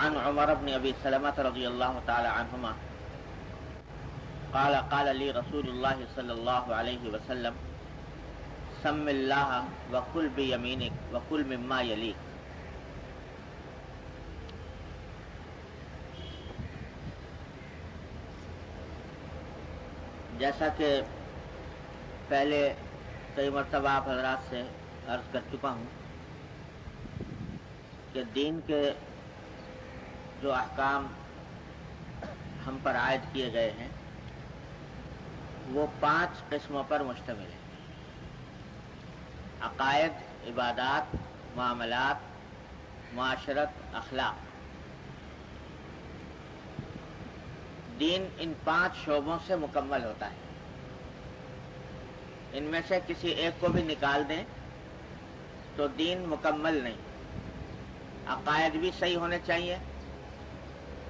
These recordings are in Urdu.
عن عمر بن ابی سلمہ رضی اللہ تعالی عنہما قال قال لي رسول الله صلی اللہ علیہ وسلم سم اللہ وکل بیمینک وکل مما یلیک. جیسا کہ پہلے کئی مرتبہ آپ حضرات سے عرض کر چکا ہوں کہ دین کے جو احکام ہم پر عائد کیے گئے ہیں وہ 5 قسموں پر مشتمل ہیں: عقائد، عبادات، معاملات، معاشرت، اخلاق. دین ان 5 شعبوں سے مکمل ہوتا ہے. ان میں سے کسی ایک کو بھی نکال دیں تو دین مکمل نہیں. عقائد بھی صحیح ہونے چاہیے،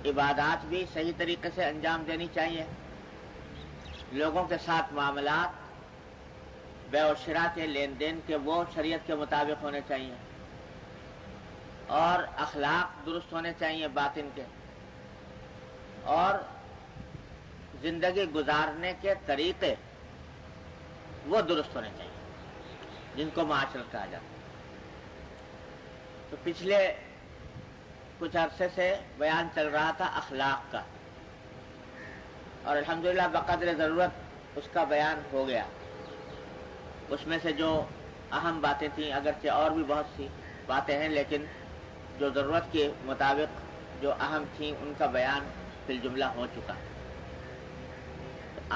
عبادات بھی صحیح طریقے سے انجام دینی چاہیے، لوگوں کے ساتھ معاملات، بیع و شراء کے لین دین کے وہ شریعت کے مطابق ہونے چاہیے، اور اخلاق درست ہونے چاہیے باطن کے، اور زندگی گزارنے کے طریقے وہ درست ہونے چاہیے جن کو معاشرت کہا جاتا ہے. تو پچھلے کچھ عرصے سے بیان چل رہا تھا اخلاق کا، اور الحمدللہ بقدر ضرورت اس کا بیان ہو گیا. اس میں سے جو اہم باتیں تھیں، اگرچہ اور بھی بہت سی باتیں ہیں، لیکن جو ضرورت کے مطابق جو اہم تھیں ان کا بیان فی الجملہ ہو چکا.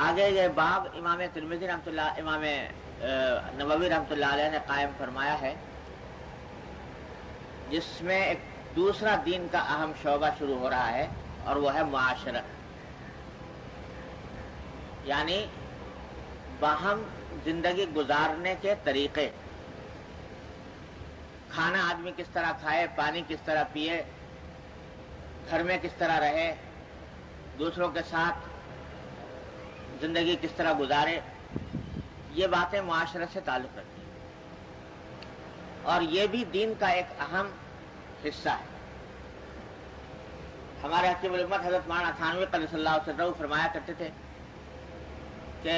آگے یہ باب امام ترمذی رحمۃ اللہ، امام نووی رحمۃ اللہ علیہ نے قائم فرمایا ہے، جس میں ایک دوسرا دین کا اہم شعبہ شروع ہو رہا ہے، اور وہ ہے معاشرت. یعنی باہم زندگی گزارنے کے طریقے. کھانا آدمی کس طرح کھائے، پانی کس طرح پیے، گھر میں کس طرح رہے، دوسروں کے ساتھ زندگی کس طرح گزارے، یہ باتیں معاشرت سے تعلق رکھتی ہیں، اور یہ بھی دین کا ایک اہم حصہ ہے. ہمارے حکیم الامت حضرت مولانا تھانوی قدس اللہ سرہ فرمایا کرتے تھے کہ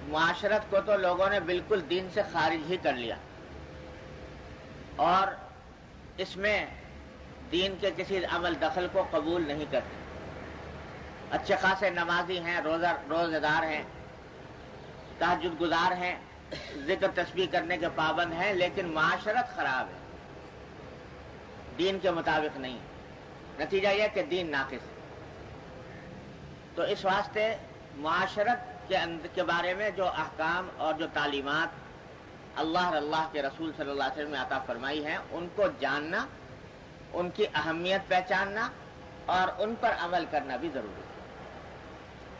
معاشرت کو تو لوگوں نے بالکل دین سے خارج ہی کر لیا، اور اس میں دین کے کسی عمل دخل کو قبول نہیں کرتے. اچھے خاصے نمازی ہیں، روزہ دار ہیں، تہجد گزار ہیں، ذکر تسبیح کرنے کے پابند ہیں، لیکن معاشرت خراب ہے، دین کے مطابق نہیں. نتیجہ یہ کہ دین ناقص ہے. تو اس واسطے معاشرت کے بارے میں جو احکام اور جو تعلیمات اللہ اور اللہ کے رسول صلی اللہ علیہ وسلم نے عطا فرمائی ہیں، ان کو جاننا، ان کی اہمیت پہچاننا اور ان پر عمل کرنا بھی ضروری ہے.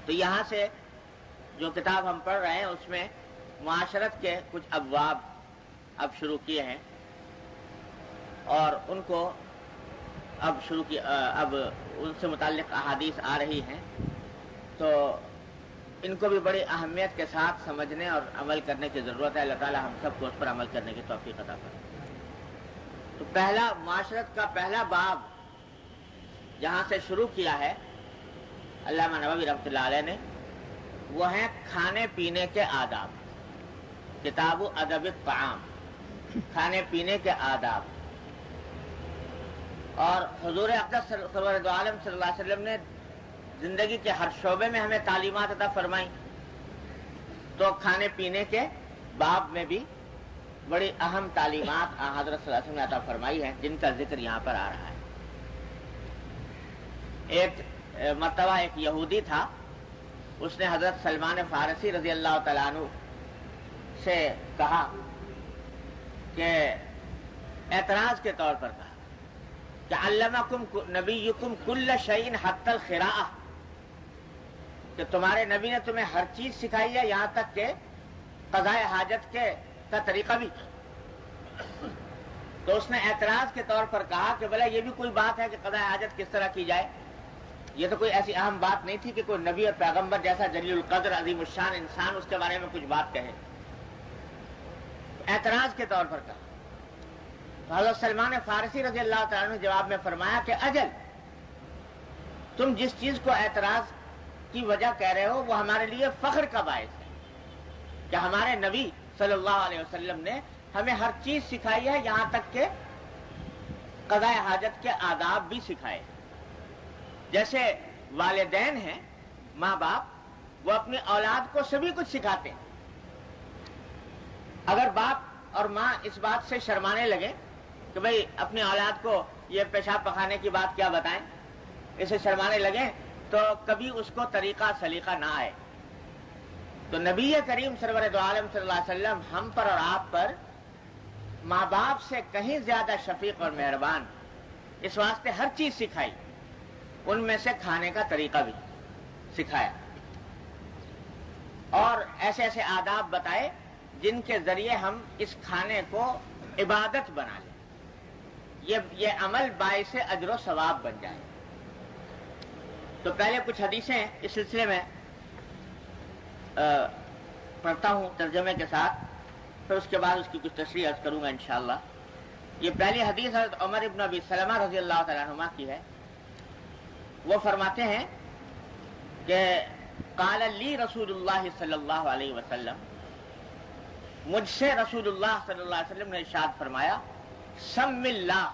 تو یہاں سے جو کتاب ہم پڑھ رہے ہیں اس میں معاشرت کے کچھ ابواب اب شروع کیے ہیں، اور ان کو اب ان سے متعلق احادیث آ رہی ہیں، تو ان کو بھی بڑی اہمیت کے ساتھ سمجھنے اور عمل کرنے کی ضرورت ہے. اللہ تعالی ہم سب کو اس پر عمل کرنے کی توفیق عطا فرمائے. تو معاشرت کا پہلا باب جہاں سے شروع کیا ہے علامہ نووی رحمۃ اللہ علیہ نے، وہ ہیں کھانے پینے کے آداب. کتاب ادب الطعام، کھانے پینے کے آداب. اور حضور اقدس سرور دو عالم صلی اللہ علیہ وسلم نے زندگی کے ہر شعبے میں ہمیں تعلیمات عطا فرمائی، تو کھانے پینے کے باب میں بھی بڑی اہم تعلیمات حضرت صلی اللہ علیہ وسلم نے عطا فرمائی ہیں، جن کا ذکر یہاں پر آ رہا ہے. ایک مرتبہ ایک یہودی تھا، اس نے حضرت سلمان فارسی رضی اللہ تعالیٰ عنہ سے کہا کہ اعتراض کے طور پر کہا کہ علمکم نبیکم کل شیء حتی القراءۃ، کہ تمہارے نبی نے تمہیں ہر چیز سکھائی ہے، یہاں تک کہ قضاء حاجت کا طریقہ بھی. تو اس نے اعتراض کے طور پر کہا کہ بھلا یہ بھی کوئی بات ہے کہ قضاء حاجت کس طرح کی جائے؟ یہ تو کوئی ایسی اہم بات نہیں تھی کہ کوئی نبی اور پیغمبر جیسا جلیل القدر عظیم الشان انسان اس کے بارے میں کچھ بات کہے. اعتراض کے طور پر کہا. تو حضرت سلمان فارسی رضی اللہ تعالیٰ عنہ نے جواب میں فرمایا کہ اجل، تم جس چیز کو اعتراض کی وجہ کہہ رہے ہو وہ ہمارے لیے فخر کا باعث ہے کہ ہمارے نبی صلی اللہ علیہ وسلم نے ہمیں ہر چیز سکھائی ہے، یہاں تک کہ قضاء حاجت کے آداب بھی سکھائے۔ جیسے والدین ہیں، ماں باپ، وہ اپنی اولاد کو سبھی کچھ سکھاتے ہیں۔ اگر باپ اور ماں اس بات سے شرمانے لگے کہ بھئی اپنی اولاد کو یہ پیشاب پخانے کی بات کیا بتائیں، اسے شرمانے لگیں، تو کبھی اس کو طریقہ سلیقہ نہ آئے۔ تو نبی کریم سرور دو عالم صلی اللہ علیہ وسلم ہم پر اور آپ پر ماں باپ سے کہیں زیادہ شفیق اور مہربان، اس واسطے ہر چیز سکھائی، ان میں سے کھانے کا طریقہ بھی سکھایا، اور ایسے ایسے آداب بتائے جن کے ذریعے ہم اس کھانے کو عبادت بنا لیں، یہ عمل باعث اجر و ثواب بن جائے۔ تو پہلے کچھ حدیثیں اس سلسلے میں پڑھتا ہوں ترجمے کے ساتھ، پھر اس کے بعد اس کی کچھ تشریح عرض کروں گا انشاءاللہ۔ یہ پہلی حدیث حضرت عمر ابن ابی سلمہ رضی اللہ تعالیٰ عنہما کی ہے۔ وہ فرماتے ہیں کہ قال لی رسول اللہ صلی اللہ علیہ وسلم، مجھ سے رسول اللہ صلی اللہ علیہ وسلم نے ارشاد فرمایا، سم اللہ،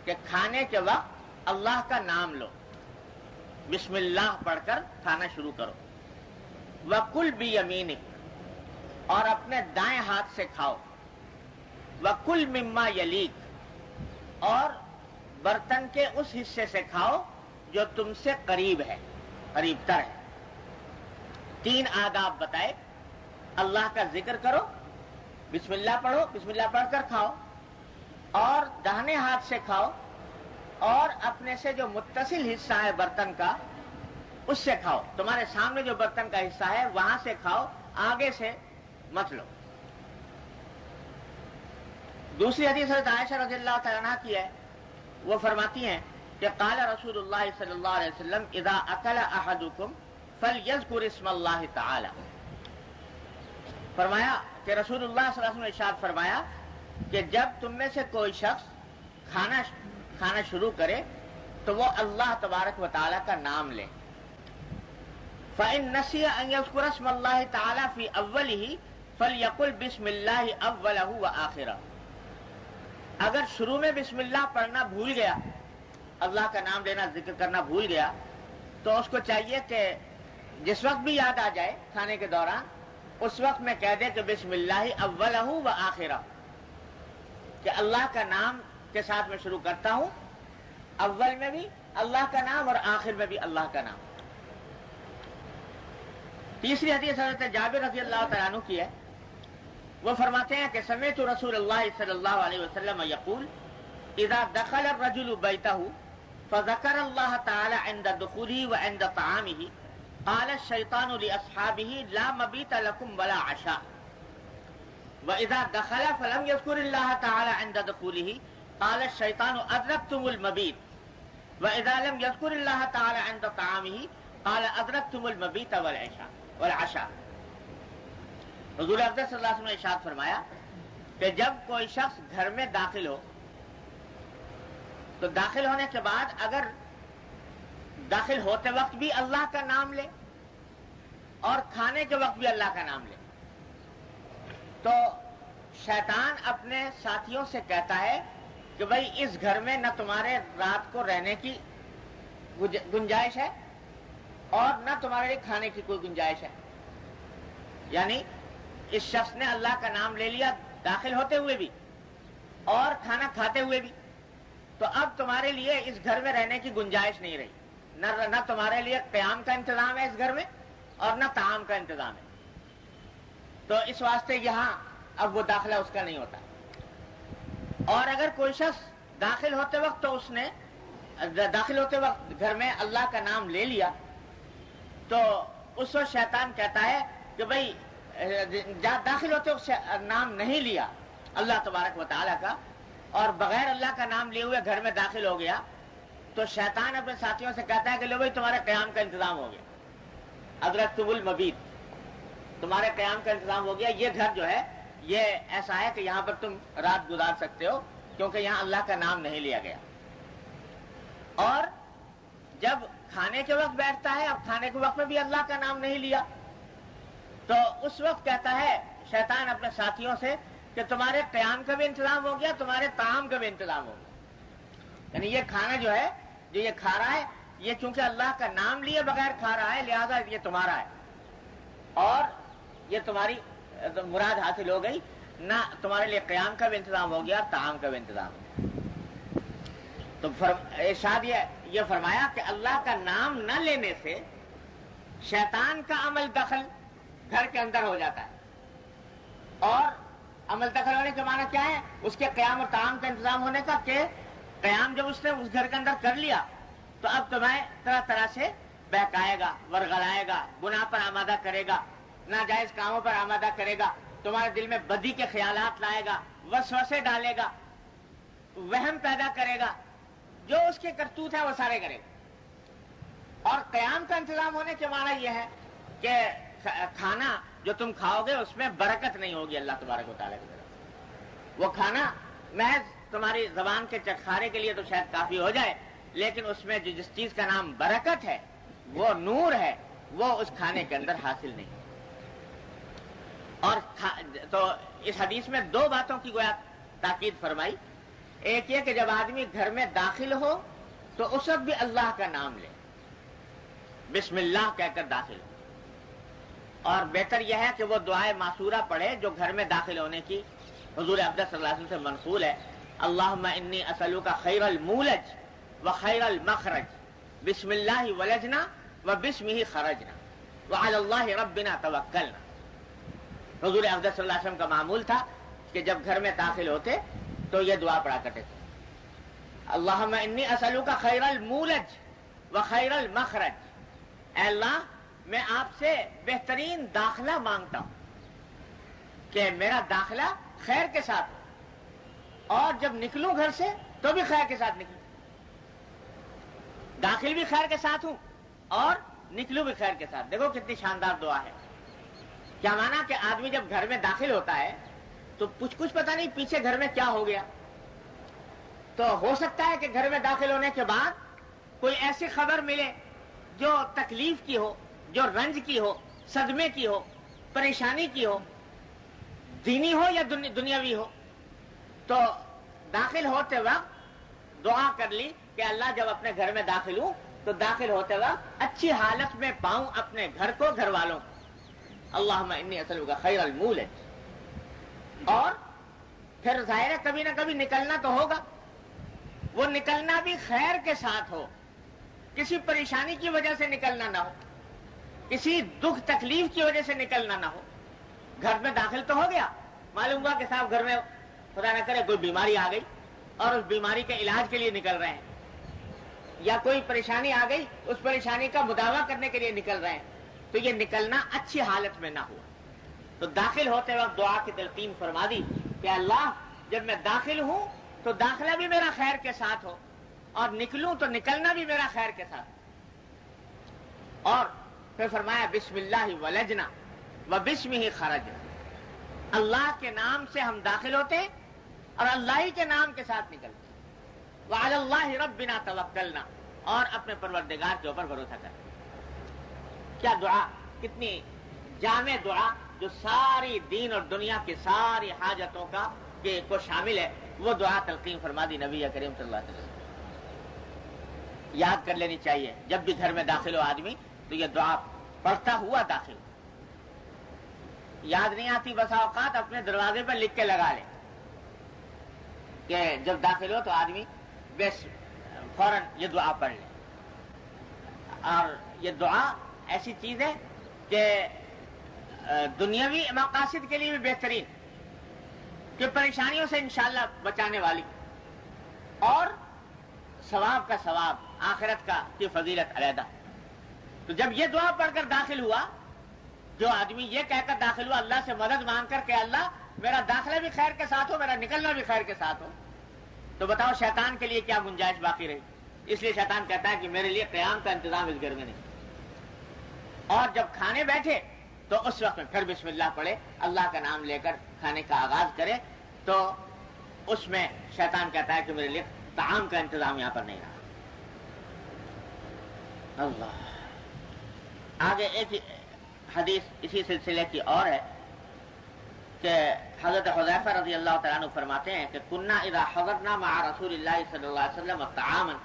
کہ کھانے کے وقت اللہ کا نام لو، بسم اللہ پڑھ کر کھانا شروع کرو، وَكُلْ بِيَمِينِكَ، اور اپنے دائیں ہاتھ سے کھاؤ، وَكُلْ مِمَّا يَلِيكَ، اور برتن کے اس حصے سے کھاؤ جو تم سے قریب ہے، قریب تر ہے۔ تین آداب بتائے، اللہ کا ذکر کرو، بسم اللہ پڑھو، بسم اللہ پڑھ کر کھاؤ، اور داہنے ہاتھ سے کھاؤ، اور اپنے سے جو متصل حصہ ہے برتن کا اس سے کھاؤ، تمہارے سامنے جو برتن کا حصہ ہے وہاں سے کھاؤ، آگے سے مت لو۔ دوسری حدیث حضرت عائشہ رضی اللہ تعالیٰ عنہ کی ہے، وہ فرماتی ہیں کہ قال رسول اللہ صلی اللہ علیہ وسلم اذا اکل احدکم فلیذکر اسم اللہ تعالی، فرمایا کہ رسول اللہ صلی اللہ علیہ وسلم نے ارشاد فرمایا کہ جب تم میں سے کوئی شخص کھانا شروع کرے تو وہ اللہ تبارک و تعالی کا نام لے۔ فَإِن نَسِيَ أَن يَذْكُرَ اسْمَ اللَّهِ تَعَالَى فِي أَوَّلِهِ فَلْيَقُلْ بِسْمِ اللَّهِ أَوَّلَهُ وَآخِرَهُ، اگر شروع میں بسم اللہ پڑھنا بھول گیا، اللہ کا نام لینا ذکر کرنا بھول گیا، تو اس کو چاہیے کہ جس وقت بھی یاد آ جائے کھانے کے دوران، اس وقت میں کہہ دے کہ بسم اللہ اولہ و آخرہ، کہ اللہ کا نام کے ساتھ میں شروع کرتا ہوں، اول میں بھی اللہ کا نام اور آخر میں بھی اللہ کا نام۔ تیسری حدیث حضرت جابر رضی اللہ تعالیٰ عنہ کی ہے، وہ فرماتے ہیں کہ سمعت رسول اللہ صلی اللہ علیہ وسلم یقول اذا دخل الرجل بیتہ فذکر اللہ تعالی عند دخوله وعند طعامه قال الشیطان لاصحابه لا مبیت لکم ولا عشاء، واذا دخل فلم یذکر اللہ تعالی عند دخوله قال الشیطان ادرکتم المبیت، واذا لم یذکر اللہ تعالی عند طعامه قال ادرکتم المبیت والعشاء۔ حضور اقدس صلی اللہ علیہ وسلم نے ارشاد فرمایا کہ جب کوئی شخص گھر میں داخل ہو تو داخل ہونے کے بعد اگر داخل ہوتے وقت بھی اللہ کا نام لے اور کھانے کے وقت بھی اللہ کا نام لے، تو شیطان اپنے ساتھیوں سے کہتا ہے کہ بھئی اس گھر میں نہ تمہارے رات کو رہنے کی گنجائش ہے اور نہ تمہارے لیے کھانے کی کوئی گنجائش ہے، یعنی اس شخص نے اللہ کا نام لے لیا داخل ہوتے ہوئے بھی اور کھانا کھاتے ہوئے بھی، تو اب تمہارے لیے اس گھر میں رہنے کی گنجائش نہیں رہی، نہ تمہارے لیے قیام کا انتظام ہے اس گھر میں اور نہ طعام کا انتظام ہے، تو اس واسطے یہاں اب وہ داخلہ اس کا نہیں ہوتا۔ اور اگر کوئی شخص داخل ہوتے وقت تو اس نے داخل ہوتے وقت گھر میں اللہ کا نام لے لیا، تو اس وقت شیطان کہتا ہے کہ بھئی داخل ہوتے وقت نام نہیں لیا اللہ تبارک و تعالیٰ کا اور بغیر اللہ کا نام لیے ہوئے گھر میں داخل ہو گیا، تو شیطان اپنے ساتھیوں سے کہتا ہے کہ لو بھئی تمہارے قیام کا انتظام ہو گیا، ادرکتم المبیت، تمہارے قیام کا انتظام ہو گیا، یہ گھر جو ہے یہ ایسا ہے کہ یہاں پر تم رات گزار سکتے ہو کیونکہ یہاں اللہ کا نام نہیں لیا گیا. اور جب کھانے کے وقت بیٹھتا ہے, اب کھانے کے وقت میں بھی اللہ کا نام نہیں لیا, تو اس وقت کہتا ہے شیطان اپنے ساتھیوں سے کہ تمہارے قیام کا بھی انتظام ہو گیا, تمہارے طعام کا بھی انتظام ہو گیا. یعنی یہ کھانا جو ہے, جو یہ کھا رہا ہے, یہ چونکہ اللہ کا نام لیے بغیر کھا رہا ہے, لہذا یہ تمہارا ہے اور یہ تمہاری مراد حاصل ہو گئی. نہ تمہارے لیے قیام کا بھی انتظام ہو گیا, طعام کا بھی انتظام ہو گیا. تو ارشاد یہ فرمایا کہ اللہ کا نام نہ لینے سے شیطان کا عمل دخل گھر کے اندر ہو جاتا ہے. اور عمل دخل ہونے کے معنی کیا ہے؟ اس کے قیام اور طعام کا انتظام ہونے کا, کہ قیام جب اس نے اس گھر کے اندر کر لیا تو اب تمہیں طرح طرح سے بہکائے گا, ورغلائے گا, گناہ پر آمادہ کرے گا, ناجائز کاموں پر آمادہ کرے گا, تمہارے دل میں بدی کے خیالات لائے گا, وسوسے ڈالے گا, وہم پیدا کرے گا, جو اس کے کرتوت ہیں وہ سارے کرے گا. اور قیام کا انتظام ہونے کے معنی یہ ہے کہ کھانا جو تم کھاؤ گے اس میں برکت نہیں ہوگی اللہ تبارک و تعالیٰ کی طرف. وہ کھانا محض تمہاری زبان کے چکھارے کے لیے تو شاید کافی ہو جائے, لیکن اس میں جس چیز کا نام برکت ہے, وہ نور ہے, وہ اس کھانے کے اندر حاصل نہیں. اور تو اس حدیث میں دو باتوں کی گویا تاکید فرمائی. ایک یہ کہ جب آدمی گھر میں داخل ہو تو اس وقت بھی اللہ کا نام لے, بسم اللہ کہہ کر داخل ہو. اور بہتر یہ ہے کہ وہ دعائے معصورہ پڑھے جو گھر میں داخل ہونے کی حضور افضل صلی اللہ علیہ وسلم سے منقول ہے. اللہم انی اسألوک خیر المولج و خیر المخرج, بسم اللہ ولجنا و بسمہ خرجنا وعلی اللہ ربنا توکلنا. حضور افضل صلی اللہ علیہ وسلم کا معمول تھا کہ جب گھر میں داخل ہوتے تو یہ دعا پڑھا کرتے تھے, اللہم انی اسألوک خیر المولج و خیر المخرج, اے اللہ میں آپ سے بہترین داخلہ مانگتا ہوں کہ میرا داخلہ خیر کے ساتھ ہو, اور جب نکلوں گھر سے تو بھی خیر کے ساتھ نکلوں, داخل بھی خیر کے ساتھ ہوں اور نکلوں بھی خیر کے ساتھ. دیکھو کتنی شاندار دعا ہے. کیا مانا کہ آدمی جب گھر میں داخل ہوتا ہے تو کچھ پتہ نہیں پیچھے گھر میں کیا ہو گیا. تو ہو سکتا ہے کہ گھر میں داخل ہونے کے بعد کوئی ایسی خبر ملے جو تکلیف کی ہو, جو رنج کی ہو, صدمے کی ہو, پریشانی کی ہو, دینی ہو یا دنیاوی ہو. تو داخل ہوتے وقت دعا کر لی کہ اللہ جب اپنے گھر میں داخل ہوں تو داخل ہوتے وقت اچھی حالت میں پاؤں اپنے گھر کو, گھر والوں کو. اللہم انی اسألوک خیر المولج. اور پھر ظاہر ہے کبھی نہ کبھی نکلنا تو ہوگا, وہ نکلنا بھی خیر کے ساتھ ہو, کسی پریشانی کی وجہ سے نکلنا نہ ہو, کسی دکھ تکلیف کی وجہ سے نکلنا نہ ہو. گھر میں داخل تو ہو گیا, معلوم ہوا کہ صاحب گھر میں خدا نہ کرے کوئی بیماری آ گئی اور اس بیماری کے علاج کے لیے نکل رہے ہیں, یا کوئی پریشانی آ گئی اس پریشانی کا مداوع کرنے کے لیے نکل رہے ہیں, تو یہ نکلنا اچھی حالت میں نہ ہوا. تو داخل ہوتے وقت دعا کی تلقین فرما دی کہ اللہ جب میں داخل ہوں تو داخلہ بھی میرا خیر کے ساتھ ہو, اور نکلوں تو نکلنا بھی میرا خیر کے ساتھ. اور پھر فرمایا بسم اللہ ولجنا و بسمہ خرجنا, اللہ کے نام سے ہم داخل ہوتے اور اللہ ہی کے نام کے ساتھ نکلتے, وعلی اللہ ربنا توکلنا, اور اپنے پروردگار کے اوپر بھروسہ کرتے. کیا دعا, کتنی جامع دعا جو ساری دین اور دنیا کی ساری حاجتوں کو شامل ہے. وہ دعا تلقین فرما دی نبی کریم صلی اللہ علیہ وسلم. یاد کر لینی چاہیے جب بھی گھر میں داخل ہو آدمی تو یہ دعا پڑھتا ہوا داخل ہو. یاد نہیں آتی بسا اوقات اپنے دروازے پر لکھ کے لگا لے کہ جب داخل ہو تو آدمی بس فوراً یہ دعا پڑھ لے. اور یہ دعا ایسی چیز ہے کہ دنیاوی مقاصد کے لیے بھی بہترین, کہ پریشانیوں سے انشاءاللہ بچانے والی, اور ثواب کا ثواب, آخرت کی فضیلت علیحدہ. تو جب یہ دعا پڑھ کر داخل ہوا, جو آدمی یہ کہہ کر داخل ہوا اللہ سے مدد مانگ کر کہ اللہ میرا داخلہ بھی خیر کے ساتھ ہو, میرا نکلنا بھی خیر کے ساتھ ہو, تو بتاؤ شیطان کے لیے کیا گنجائش باقی رہی. اس لیے شیطان کہتا ہے کہ میرے لیے قیام کا انتظام اس گھر میں نہیں. اور جب کھانے بیٹھے تو اس وقت میں پھر بسم اللہ پڑھے, اللہ کا نام لے کر کھانے کا آغاز کرے تو اس میں شیطان کہتا ہے کہ میرے لیے طعام کا انتظام یہاں پر نہیں رہا. اللہ. آگے ایک حدیث اسی سلسلے کی اور ہے کہ حضرت حذیفہ رضی اللہ تعالیٰ عنہ فرماتے ہیں کہ کنا اذا حضرنا مع رسول اللہ صلی اللہ علیہ وسلم طعاما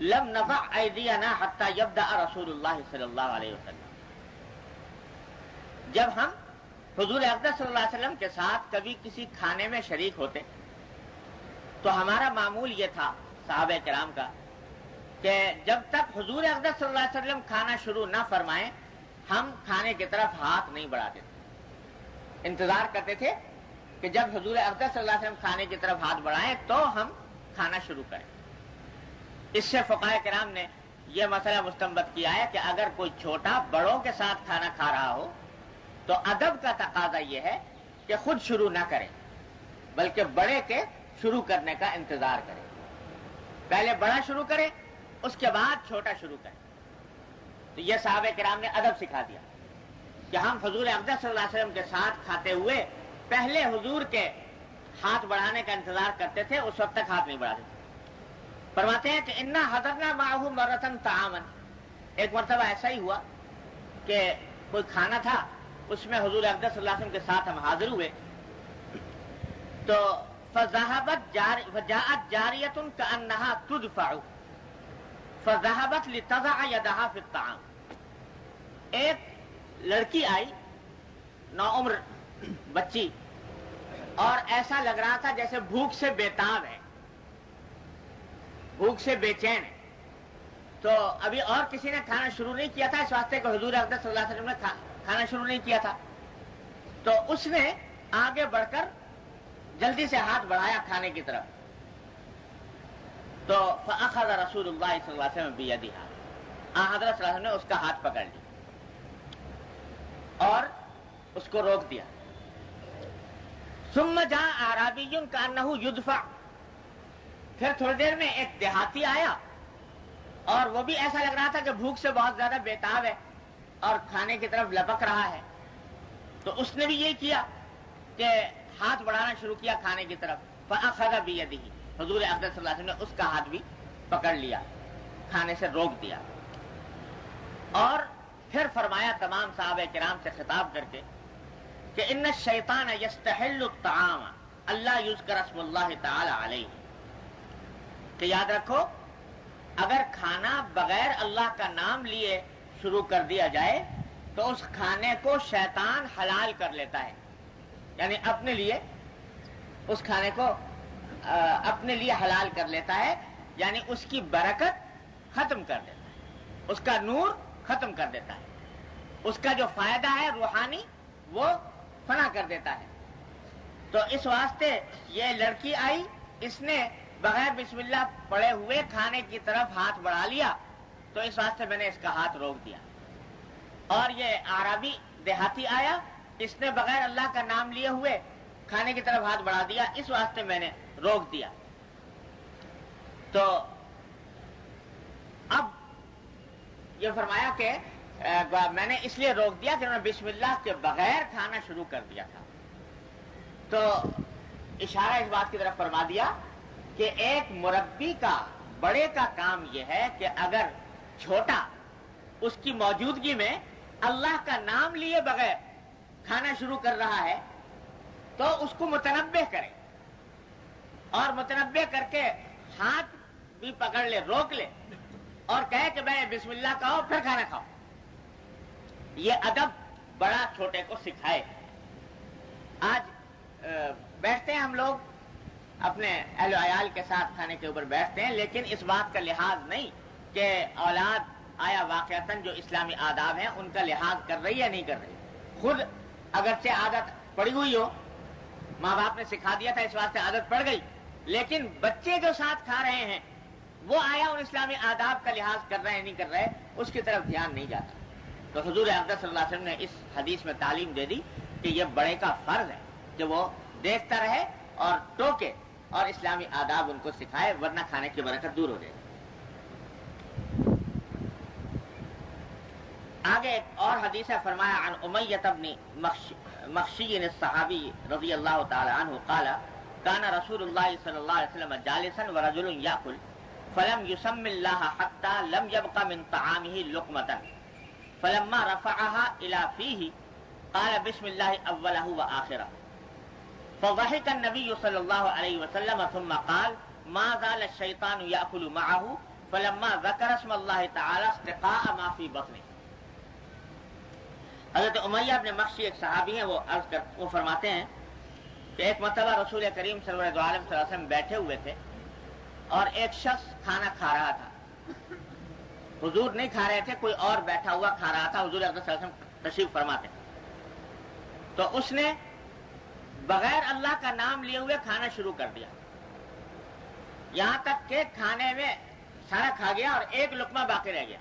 لم نضع ایدینا حتی یبدأ رسول اللہ صلی اللہ علیہ وسلم. جب ہم حضور اقدس صلی اللہ علیہ وسلم کے ساتھ کبھی کسی کھانے میں شریک ہوتے تو ہمارا معمول یہ تھا صحابہ کرام کا کہ جب تک حضور اقدس صلی اللہ علیہ وسلم کھانا شروع نہ فرمائیں ہم کھانے کی طرف ہاتھ نہیں بڑھاتے تھے. انتظار کرتے تھے کہ جب حضور اقدس صلی اللہ علیہ وسلم کھانے کی طرف ہاتھ بڑھائیں تو ہم کھانا شروع کریں. اس سے فقہاء کرام نے یہ مسئلہ مستنبط کیا ہے کہ اگر کوئی چھوٹا بڑوں کے ساتھ کھانا کھا رہا ہو تو ادب کا تقاضا یہ ہے کہ خود شروع نہ کرے بلکہ بڑے کے شروع کرنے کا انتظار کرے. پہلے بڑا شروع کرے اس کے بعد چھوٹا شروع کرے. تو یہ صحابہ کرام نے ادب سکھا دیا کہ ہم حضور اقدس صلی اللہ علیہ وسلم کے ساتھ کھاتے ہوئے پہلے حضور کے ہاتھ بڑھانے کا انتظار کرتے تھے, اس وقت تک ہاتھ نہیں بڑھاتے تھے. فرماتے ہیں کہ انا حضرنا معه مرۃ طعاما, ایک مرتبہ ایسا ہی ہوا کہ کوئی کھانا تھا اس میں حضور اقدس صلی اللہ علیہ وسلم کے ساتھ ہم حاضر ہوئے تو فجاءت جاریۃ کأنها تدفع فذهبت لتضع يدها في الطعام. ایک لڑکی آئی نوعمر بچی اور ایسا لگ رہا تھا جیسے بھوک سے بےتاب ہے, بھوک سے بے چین ہے. تو ابھی اور کسی نے کھانا شروع نہیں کیا تھا اس واسطے کہ حضور اقدس صلی اللہ علیہ وسلم نے کھانا شروع نہیں کیا تھا. تو اس نے آگے بڑھ کر جلدی سے ہاتھ بڑھایا کھانے کی طرف. تو فأخذ رسول اللہ صلی اللہ علیہ وسلم بیدہا, حضرت صلی اللہ علیہ وسلم نے اس کا ہاتھ پکڑ لیا اور اس کو روک دیا. ثم جاء اعرابی کأنہ یدفع, پھر تھوڑی دیر میں ایک دیہاتی آیا اور وہ بھی ایسا لگ رہا تھا کہ بھوک سے بہت زیادہ بےتاب ہے اور کھانے کی طرف لپک رہا ہے. تو اس نے بھی یہ کیا کہ ہاتھ بڑھانا شروع کیا کھانے کی طرف. فأخذ بیدہ, حضور اقدس صلی اللہ علیہ وسلم نے اس کا ہاتھ بھی پکڑ لیا, کھانے سے روک دیا. اور پھر فرمایا تمام صحابہ کرام سے خطاب کر کے کہ ان الشیطان یستحل الطعام اللہ یذکر اسم اللہ تعالی علیہ, کہ یاد رکھو اگر کھانا بغیر اللہ کا نام لیے شروع کر دیا جائے تو اس کھانے کو شیطان حلال کر لیتا ہے, یعنی اپنے لیے اس کھانے کو اپنے لیے حلال کر لیتا ہے, یعنی اس کی برکت ختم کر دیتا ہے, اس کا نور ختم کر دیتا ہے, اس کا جو فائدہ ہے روحانی وہ فنا کر دیتا ہے. تو اس واسطے یہ لڑکی آئی, اس نے بغیر بسم اللہ پڑے ہوئے کھانے کی طرف ہاتھ بڑھا لیا, تو اس واسطے میں نے اس کا ہاتھ روک دیا. اور یہ اعرابی دیہاتی آیا, اس نے بغیر اللہ کا نام لیے ہوئے کھانے کی طرف ہاتھ بڑھا دیا, اس واسطے میں نے روک دیا. تو اب یہ فرمایا کہ میں نے اس لیے روک دیا کہ انہوں نے بسم اللہ کے بغیر کھانا شروع کر دیا تھا. تو اشارہ اس بات کی طرف فرما دیا کہ ایک مربی کا, بڑے کا کام یہ ہے کہ اگر چھوٹا اس کی موجودگی میں اللہ کا نام لیے بغیر کھانا شروع کر رہا ہے تو اس کو متنبہ کرے, اور متنبہ کر کے ہاتھ بھی پکڑ لے, روک لے اور کہے کہ میں بسم اللہ کہو پھر کھانا کھاؤ. یہ ادب بڑا چھوٹے کو سکھائے. آج بیٹھتے ہیں ہم لوگ اپنے اہل و عیال کے ساتھ کھانے کے اوپر بیٹھتے ہیں, لیکن اس بات کا لحاظ نہیں کہ اولاد آیا واقعتاً جو اسلامی آداب ہیں ان کا لحاظ کر رہی ہے نہیں کر رہی. خود اگرچہ عادت پڑی ہوئی ہو, ماں باپ نے سکھا دیا تھا اس واسطے عادت پڑ گئی, لیکن بچے جو ساتھ کھا رہے ہیں وہ آیا ان اسلامی آداب کا لحاظ کر رہے ہیں نہیں کر رہے, اس کی طرف دھیان نہیں جاتا. تو حضور اقدس صلی اللہ علیہ وسلم نے اس حدیث میں تعلیم دے دی کہ یہ بڑے کا فرض ہے کہ وہ دیکھتا رہے اور ٹوکے اور اسلامی آداب ان کو سکھائے, ورنہ کھانے کی برکت دور ہو جائے. آگے ایک اور حدیث ہے، فرمایا عن امیۃ بن مخشی الصحابی رضی اللہ تعالی عنہ قال كان رسول اللہ صلی اللہ علیہ وسلم جالسا ورجل یاکل فلم يسم اللہ حتى لم يبق من طعامه لقمة فلما رفعها الى فيه قال بسم الله اوله واخره فضحك النبي صلى الله عليه وسلم ثم قال ما زال الشيطان يأكل معه فلما ذكر اسم الله تعالى استقاء ما في بطنه. حضرت امیہ بن مخشی ایک صحابی ہیں، وہ فرماتے ہیں کہ ایک مرتبہ رسول کریم صلی اللہ علیہ وسلم بیٹھے ہوئے تھے اور ایک شخص کھانا کھا رہا تھا. حضور نہیں کھا رہے تھے، کوئی اور بیٹھا ہوا کھا رہا تھا. حضور صلی اللہ علیہ وسلم تشریف فرماتے تو اس نے بغیر اللہ کا نام لیے ہوئے کھانا شروع کر دیا، یہاں تک کہ کھانے میں سارا کھا گیا اور ایک لقمہ باقی رہ گیا.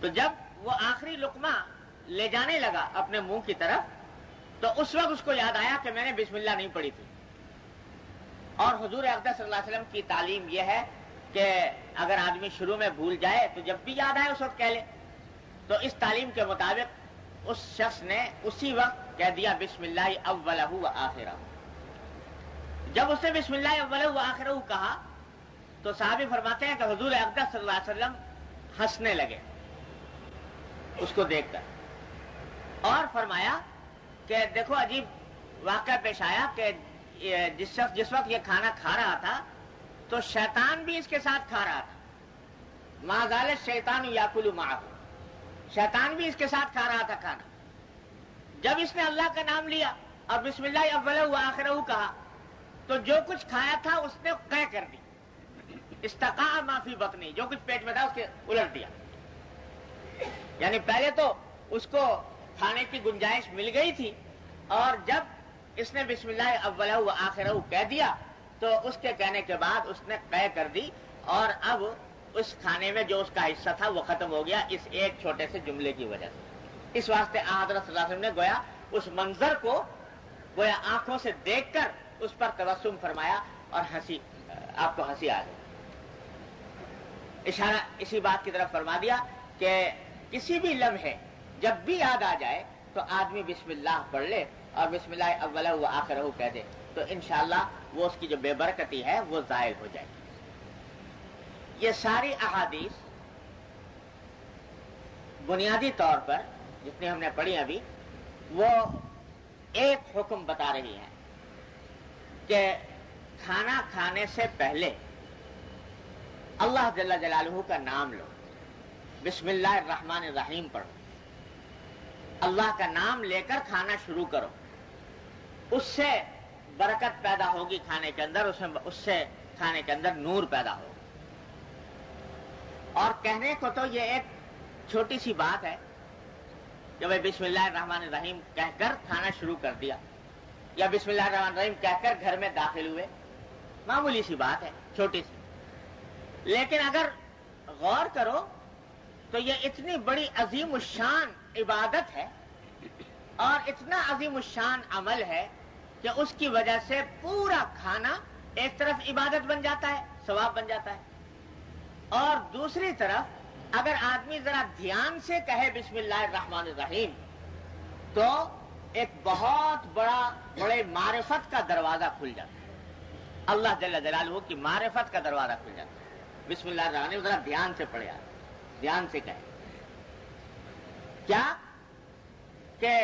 تو جب وہ آخری لقمہ لے جانے لگا اپنے منہ کی طرف تو اس وقت اس کو یاد آیا کہ میں نے بسم اللہ نہیں پڑھی تھی. اور حضور اقدس صلی اللہ علیہ وسلم کی تعلیم یہ ہے کہ اگر آدمی شروع میں بھول جائے تو جب بھی یاد آئے اس وقت کہہ لے. تو اس تعلیم کے مطابق اس شخص نے اسی وقت کہہ دیا بسم اللہ اولہ و آخرہ. جب اس نے بسم اللہ اولہ و آخرہ کہا تو صحابی فرماتے ہیں کہ حضور اقدس صلی اللہ علیہ وسلم ہنسنے لگے اس کو دیکھ کر، اور فرمایا کہ دیکھو عجیب واقعہ پیش آیا کہ جس وقت یہ کھانا کھا رہا تھا تو شیطان بھی اس کے ساتھ کھا رہا تھا. ما زال الشیطان یاکل معہ، شیطان بھی اس کے ساتھ کھا رہا تھا کھانا. جب اس نے اللہ کا نام لیا اور بسم اللہ اولہ و آخرہ کہا تو جو کچھ کھایا تھا اس نے قے کر دی، استقاء ما فی بطنی، جو کچھ پیٹ میں تھا اس کے الٹ دیا. یعنی پہلے تو اس کو کھانے کی گنجائش مل گئی تھی اور جب اس نے بسم اللہ اولہ و آخرہ کہہ دیا تو اس کے کہنے کے بعد اس نے قے کر دی اور اب اس کھانے میں جو اس کا حصہ تھا وہ ختم ہو گیا اس ایک چھوٹے سے جملے کی وجہ سے. اس واسطے حضرت صلی اللہ علیہ وسلم نے گویا اس منظر کو گویا آنکھوں سے دیکھ کر اس پر تبسم فرمایا اور ہنسی، آپ کو ہنسی آ گئی. اشارہ اسی بات کی طرف فرما دیا کہ کسی بھی لمحے جب بھی یاد آ جائے تو آدمی بسم اللہ پڑھ لے اور بسم اللہ اولہ و آخرہ کہہ دے تو انشاءاللہ وہ اس کی جو بے برکتی ہے وہ زائل ہو جائے گی. یہ ساری احادیث بنیادی طور پر جتنی ہم نے پڑھی ابھی وہ ایک حکم بتا رہی ہے کہ کھانا کھانے سے پہلے اللہ جل جلالہ کا نام لو، بسم اللہ الرحمن الرحیم پڑھو، اللہ کا نام لے کر کھانا شروع کرو. اس سے برکت پیدا ہوگی کھانے کے اندر، اس سے کھانے کے اندر نور پیدا ہوگا. اور کہنے کو تو یہ ایک چھوٹی سی بات ہے کہ بھائی بسم اللہ الرحمن الرحیم کہہ کر کھانا شروع کر دیا یا بسم اللہ الرحمن الرحیم کہہ کر گھر میں داخل ہوئے، معمولی سی بات ہے، چھوٹی سی. لیکن اگر غور کرو تو یہ اتنی بڑی عظیم الشان عبادت ہے اور اتنا عظیم الشان عمل ہے کہ اس کی وجہ سے پورا کھانا ایک طرف عبادت بن جاتا ہے، ثواب بن جاتا ہے، اور دوسری طرف اگر آدمی ذرا دھیان سے کہے بسم اللہ الرحمن الرحیم تو ایک بہت بڑے معرفت کا دروازہ کھل جاتا ہے. اللہ جل جلالہ کی معرفت کا دروازہ کھل جاتا ہے. بسم اللہ الرحمن الرحیم ذرا دھیان سے پڑھے، دھیان سے کہے. کیا کہ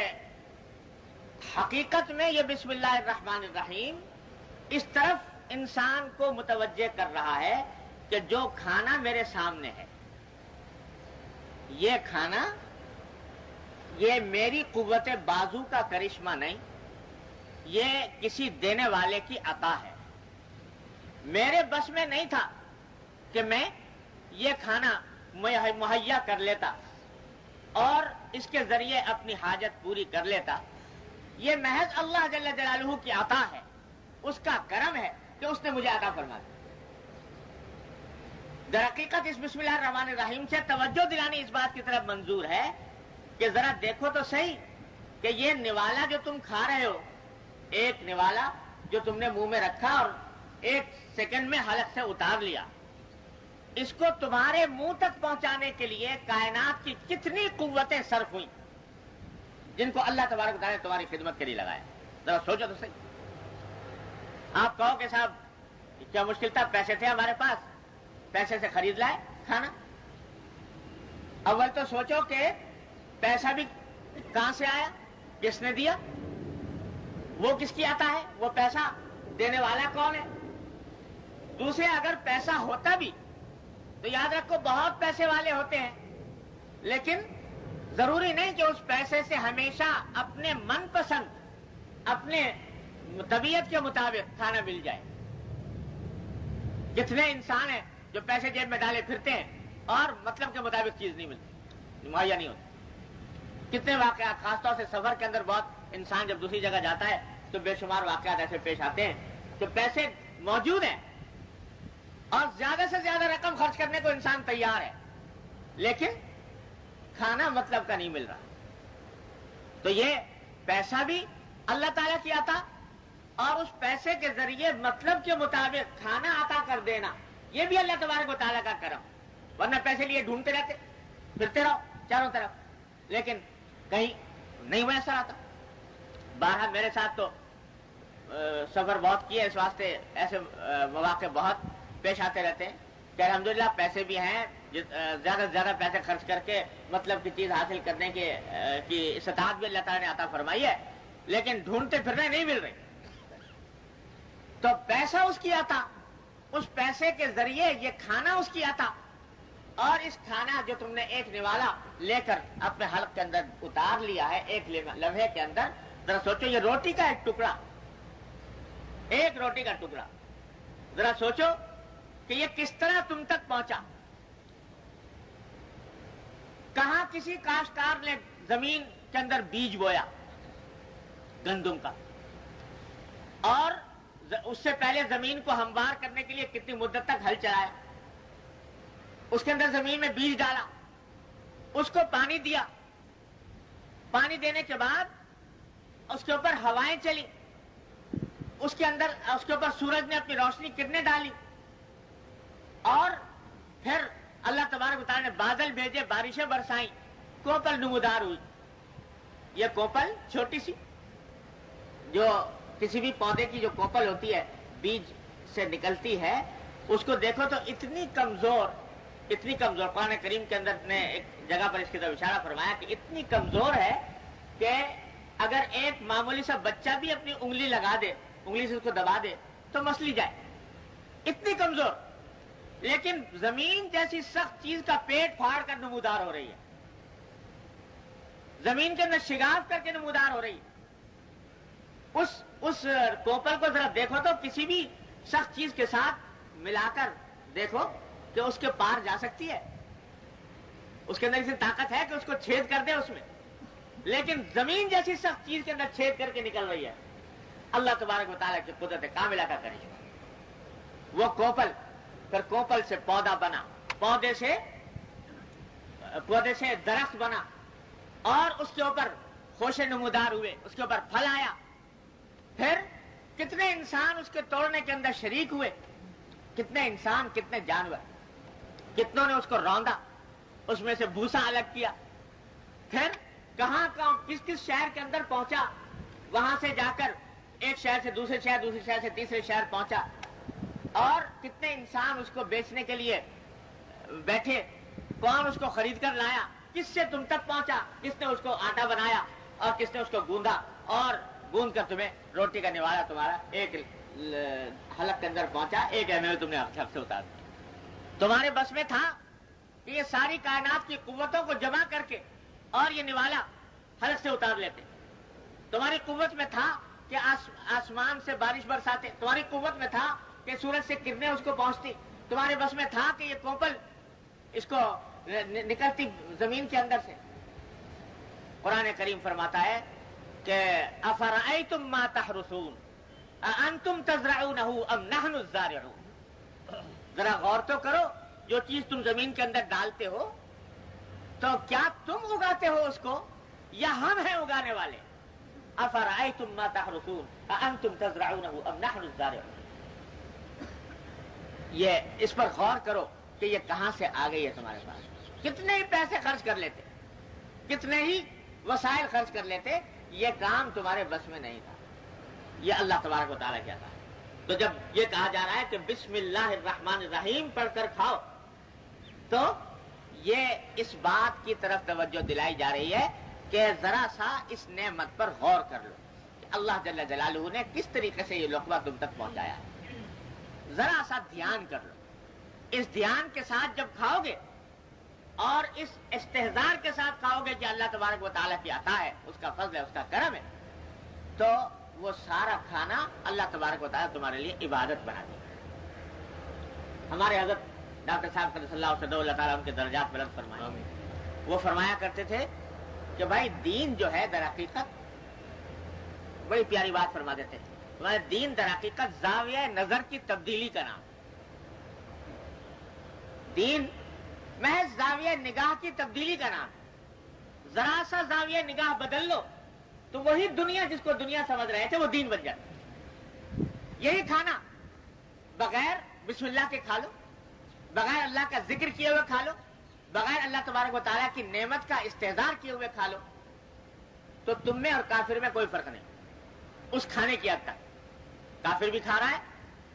حقیقت میں یہ بسم اللہ الرحمن الرحیم اس طرف انسان کو متوجہ کر رہا ہے کہ جو کھانا میرے سامنے ہے یہ کھانا یہ میری قوت بازو کا کرشمہ نہیں، یہ کسی دینے والے کی عطا ہے. میرے بس میں نہیں تھا کہ میں یہ کھانا مہیا کر لیتا اور اس کے ذریعے اپنی حاجت پوری کر لیتا. یہ محض اللہ جل جلالہ کی عطا ہے، اس کا کرم ہے کہ اس نے مجھے عطا فرما دیا. در حقیقت اس بسم اللہ الرحمن الرحیم سے توجہ دلانی اس بات کی طرف منظور ہے کہ ذرا دیکھو تو صحیح کہ یہ نوالا جو تم کھا رہے ہو، ایک نوالا جو تم نے منہ میں رکھا اور ایک سیکنڈ میں حلق سے اتار لیا، اس کو تمہارے منہ تک پہنچانے کے لیے کائنات کی کتنی قوتیں صرف ہوئیں جن کو اللہ تبارک و تعالیٰ نے تمہاری خدمت کے لیے لگایا. ذرا سوچو تو صحیح. آپ کہو کہ صاحب کیا مشکل تھا, پیسے تھے ہمارے پاس, پیسے سے خرید لائے کھانا. اول تو سوچو کہ پیسہ بھی کہاں سے آیا, کس نے دیا, وہ کس کی آتا ہے, وہ پیسہ دینے والا کون ہے. دوسرے, اگر پیسہ ہوتا بھی تو یاد رکھو بہت پیسے والے ہوتے ہیں, لیکن ضروری نہیں کہ اس پیسے سے ہمیشہ اپنے من پسند, اپنے طبیعت کے مطابق کھانا مل جائے. کتنے انسان ہیں جو پیسے جیب میں ڈالے پھرتے ہیں اور مطلب کے مطابق چیز نہیں ملتی, مہیا نہیں ہوتی. کتنے واقعات, خاص طور سے سفر کے اندر بہت انسان جب دوسری جگہ جاتا ہے تو بے شمار واقعات ایسے پیش آتے ہیں کہ پیسے موجود ہیں اور زیادہ سے زیادہ رقم خرچ کرنے کو انسان تیار ہے, لیکن کھانا مطلب کا نہیں مل رہا. تو یہ پیسہ بھی اللہ تعالیٰ کی عطا اور اس پیسے کے ذریعے مطلب کے مطابق کھانا عطا کر دینا, یہ بھی اللہ تبارک و تعالیٰ کا کرم. ورنہ پیسے لیے ڈھونڈتے رہتے, پھرتے رہو چاروں طرف, لیکن کہیں نہیں میسر آتا. بہرحال میرے ساتھ تو سفر بہت کیے, اس واسطے ایسے مواقع بہت پیش آتے رہتے ہیں کہ الحمدللہ پیسے بھی ہیں, زیادہ سے زیادہ پیسے خرچ کر کے مطلب کی چیز حاصل کرنے کی استطاعت بھی اللہ تعالیٰ نے عطا فرمائی ہے, لیکن ڈھونڈتے پھرنے نہیں مل رہی. تو پیسہ اس کی عطا, اس پیسے کے ذریعے یہ کھانا اس کی عطا, اور اس کھانا جو تم نے ایک نوالا لے کر اپنے حلق کے اندر اتار لیا ہے ایک لمحے کے اندر, ذرا سوچو یہ روٹی کا ایک ٹکڑا, ایک روٹی کا ٹکڑا, ذرا سوچو کہ یہ کس طرح تم تک پہنچا. کہاں کسی کاشتکار نے زمین کے اندر بیج بویا گندم کا, اور اس سے پہلے زمین کو ہموار کرنے کے لیے کتنی مدت تک ہل چلایا, اس کے اندر زمین میں بیج ڈالا, اس کو پانی دیا, پانی دینے کے بعد اس کے اوپر ہوائیں چلی, اس کے اوپر سورج نے اپنی روشنی کرنیں ڈالی, اور پھر اللہ تبارک و تعالیٰ نے بادل بھیجے, بارشیں برسائیں, کوپل نمودار ہوئی. یہ کوپل چھوٹی سی, جو کسی بھی پودے کی جو کوپل ہوتی ہے بیج سے نکلتی ہے, اس کو دیکھو تو اتنی کمزور, قرآن کریم کے اندر نے ایک جگہ پر اس کی طرف اشارہ فرمایا کہ اتنی کمزور ہے کہ اگر ایک معمولی سا بچہ بھی اپنی انگلی لگا دے, انگلی سے اس کو دبا دے تو مسلی جائے, اتنی کمزور. لیکن زمین جیسی سخت چیز کا پیٹ پھاڑ کر نمودار ہو رہی ہے, زمین کے اندر شگاف کر کے نمودار ہو رہی ہے. اس کوپل کو ذرا دیکھو تو کسی بھی سخت چیز کے ساتھ ملا کر دیکھو کہ اس کے پار جا سکتی ہے, اس کے اندر اتنی طاقت ہے کہ اس کو چھید کر دے اس میں, لیکن زمین جیسی سخت چیز کے اندر چھید کر کے نکل رہی ہے. اللہ تبارک و تعالیٰ کی قدرت کاملہ کا کرشمہ. وہ کوپل, پھر کوپل سے پودا بنا, پودے سے درخت بنا, اور اس کے اوپر خوشے نمودار ہوئے, اس کے اوپر پھل آیا. پھر کتنے انسان اس کے توڑنے کے اندر شریک ہوئے, کتنے انسان, کتنے جانور, کتنوں نے اس کو روندا, اس میں سے بھوسا الگ کیا. پھر کہاں کس شہر کے اندر پہنچا, وہاں سے جا کر ایک شہر سے دوسرے شہر, دوسرے شہر سے تیسرے شہر پہنچا, اور کتنے انسان اس کو بیچنے کے لیے بیٹھے, کون اس کو خرید کر لایا, کس سے تم تک پہنچا, کس نے اس کو آٹا بنایا اور کس نے اس کو گوندا, اور گوند کر تمہیں روٹی کا نوالا تمہارا ایک حلق کے اندر پہنچا, ایک ایم تم نے حلق سے اتار دیا. تمہارے بس میں تھا کہ یہ ساری کائنات کی قوتوں کو جمع کر کے اور یہ نوالا حلق سے اتار لیتے. تمہاری قوت میں تھا کہ آسمان سے بارش برساتے, تمہاری قوت میں تھا کہ سورج سے کرنیں اس کو پہنچتی, تمہارے بس میں تھا کہ یہ کوپل اس کو نکلتی زمین کے اندر سے. قرآن کریم فرماتا ہے کہ افرأیتم ما تحرثون اانتم تزرعونہ ام نحن الزارعون. ذرا غور تو کرو, جو چیز تم زمین کے اندر ڈالتے ہو تو کیا تم اگاتے ہو اس کو یا ہم ہیں اگانے والے. افرأیتم ما تحرثون اانتم تزرعونہ ام نحن الزارعون. یہ اس پر غور کرو کہ یہ کہاں سے آ گئی ہے تمہارے پاس. کتنے ہی پیسے خرچ کر لیتے, کتنے ہی وسائل خرچ کر لیتے, یہ کام تمہارے بس میں نہیں تھا. یہ اللہ تبارک و تعالیٰ کہتا ہے. تو جب یہ کہا جا رہا ہے کہ بسم اللہ الرحمن الرحیم پڑھ کر کھاؤ, تو یہ اس بات کی طرف توجہ دلائی جا رہی ہے کہ ذرا سا اس نعمت پر غور کر لو کہ اللہ جل جلالہ نے کس طریقے سے یہ لقمہ تم تک پہنچایا ہے. ذرا سا دھیان کر لو. اس دھیان کے ساتھ جب کھاؤ گے اور اس استحضار کے ساتھ کھاؤ گے کہ اللہ تبارک و تعالیٰ کی عطا ہے, اس کا فضل ہے, اس کا کرم ہے, تو وہ سارا کھانا اللہ تبارک و تعالیٰ تمہارے لیے عبادت بنا دے. ہمارے حضرت ڈاکٹر صاحب صلی اللہ علیہ وسلم اللہ تعالیٰ ان کے درجات بلند فرمائے, وہ فرمایا کرتے تھے کہ بھائی دین جو ہے در حقیقت, بڑی پیاری بات فرما دیتے ہیں, ہمارے دین در حقیقت زاویہ نظر کی تبدیلی کا نام. دین محض زاویہ نگاہ کی تبدیلی کا نام. ذرا سا زاویہ نگاہ بدل لو تو وہی دنیا جس کو دنیا سمجھ رہے تھے وہ دین بن جاتا. یہی کھانا بغیر بسم اللہ کے کھا لو, بغیر اللہ کا ذکر کیے ہوئے کھا لو, بغیر اللہ تبارک و تعالیٰ کی نعمت کا استحضار کیے ہوئے کھا لو, تو تم میں اور کافر میں کوئی فرق نہیں. اس کھانے کی حد تک کافر بھی کھا رہا ہے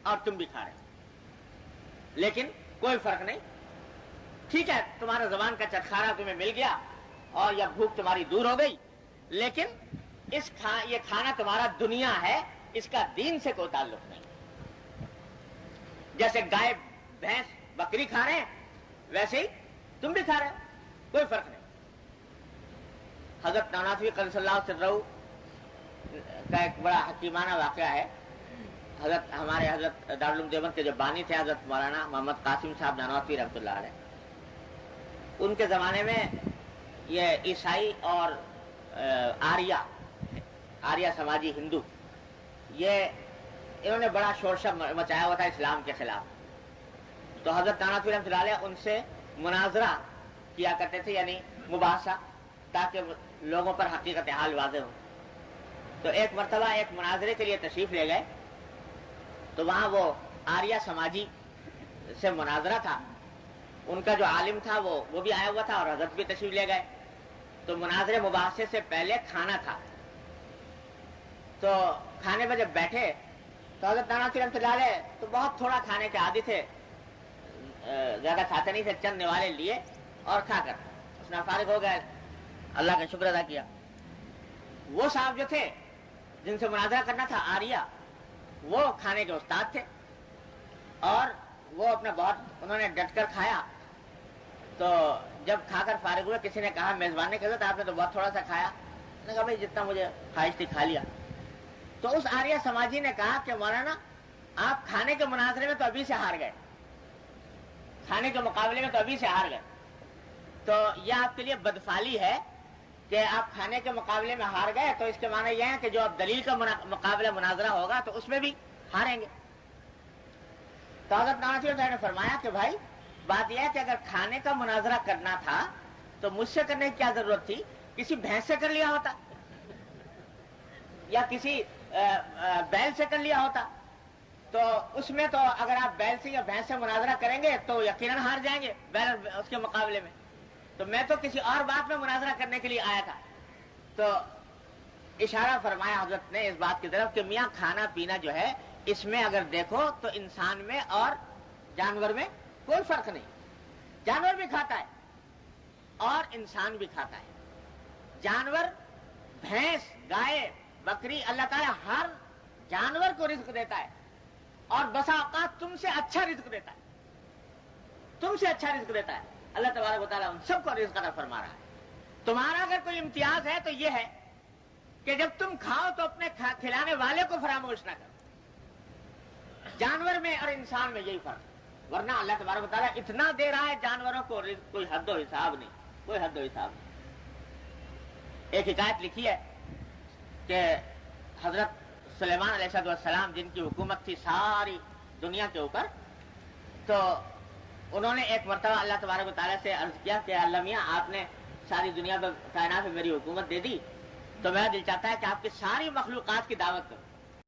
اور تم بھی کھا رہے ہو, لیکن کوئی فرق نہیں. ٹھیک ہے, تمہارا زبان کا چٹخارا تمہیں مل گیا اور یا بھوک تمہاری دور ہو گئی, لیکن یہ کھانا تمہارا دنیا ہے, اس کا دین سے کوئی تعلق نہیں. جیسے گائے بھینس بکری کھا رہے ہیں ویسے ہی تم بھی کھا رہے ہو, کوئی فرق نہیں. حضرت نانواتوی قدس اللہ سرہ کا ایک بڑا حکیمانہ واقعہ ہے. ہمارے حضرت دارالعلوم دیوبند کے جو بانی تھے حضرت مولانا محمد قاسم صاحب نانواتوی رحمۃ اللہ علیہ, ان کے زمانے میں یہ عیسائی اور آریہ سماجی ہندو, انہوں نے بڑا شورشر مچایا ہوا تھا اسلام کے خلاف. تو حضرت نانواتوی رحمۃ اللہ علیہ ان سے مناظرہ کیا کرتے تھے, یعنی مباحثہ, تاکہ لوگوں پر حقیقت حال واضح ہو. تو ایک مرتبہ ایک مناظرے کے لیے تشریف لے گئے, تو وہاں وہ آریہ سماجی سے مناظرہ تھا. ان کا جو عالم تھا وہ بھی آیا ہوا تھا اور حضرت بھی تشریف لے گئے. تو مناظرے مباحثے سے پہلے کھانا تھا. تو کھانے میں جب بیٹھے تو حضرت نانواتوی رحمۃ اللہ علیہ تو بہت تھوڑا کھانے کے عادی تھے, زیادہ کھاتے نہیں تھے, چند نوالے لیے اور کھا کر اس میں فارغ ہو گئے, اللہ کا شکر ادا کیا. وہ صاحب جو تھے جن سے مناظرہ کرنا تھا آریہ, وہ کھانے کے استاد تھے اور وہ اپنا بہت انہوں نے ڈٹ کر کھایا. تو جب کھا کر فارغ ہوئے, کسی نے کہا میزبان نے کہا آپ نے تو بہت تھوڑا سا کھایا. نے کہا بھائی جتنا مجھے خواہش تھی کھا لیا. تو اس آریہ سماجی نے کہا کہ مولانا آپ کھانے کے مناظرے میں تو ابھی سے ہار گئے, کھانے کے مقابلے میں تو ابھی سے ہار گئے. تو یہ آپ کے لیے بدفعلی ہے کہ آپ کھانے کے مقابلے میں ہار گئے, تو اس کے معنی یہ ہے کہ جو اب دلیل کا مقابلہ مناظرہ ہوگا تو اس میں بھی ہاریں گے. تو حضرت نانواتوی نے فرمایا کہ بھائی بات یہ ہے کہ اگر کھانے کا مناظرہ کرنا تھا تو مجھ سے کرنے کی کیا ضرورت تھی, کسی بھینس سے کر لیا ہوتا یا کسی بیل سے کر لیا ہوتا. تو اس میں تو اگر آپ بیل سے یا بھینس سے مناظرہ کریں گے تو یقیناً ہار جائیں گے بیل اس کے مقابلے میں. تو میں تو کسی اور بات میں مناظرہ کرنے کے لیے آیا تھا. تو اشارہ فرمایا حضرت نے اس بات کی طرف کہ میاں کھانا پینا جو ہے اس میں اگر دیکھو تو انسان میں اور جانور میں کوئی فرق نہیں. جانور بھی کھاتا ہے اور انسان بھی کھاتا ہے. جانور بھینس گائے بکری اللہ تعالیٰ ہر جانور کو رزق دیتا ہے اور بسا اوقات تم سے اچھا رزق دیتا ہے, تم سے اچھا رزق دیتا ہے. اللہ تبارک و تعالیٰ ان سب کو رزق عطا فرما رہا ہے. تمہارا اگر کوئی امتیاز ہے تو یہ ہے کہ جب تم کھاؤ تو اپنے کھلانے والے کو فراموش نہ کرو. جانور میں اور انسان میں یہی فرق, ورنہ اللہ تبارک و تعالیٰ اتنا دے رہا ہے جانوروں کو رزق, کوئی حد و حساب نہیں, کوئی حد و حساب نہیں. ایک حکایت لکھی ہے کہ حضرت سلیمان علیہ السلام جن کی حکومت تھی ساری دنیا کے اوپر, تو انہوں نے ایک مرتبہ اللہ تبارک و تعالیٰ سے عرض کیا کہ اللہ میاں آپ نے ساری دنیا پر کائنات میں میری حکومت دے دی, تو میرا دل چاہتا ہے کہ آپ کی ساری مخلوقات کی دعوت کروں.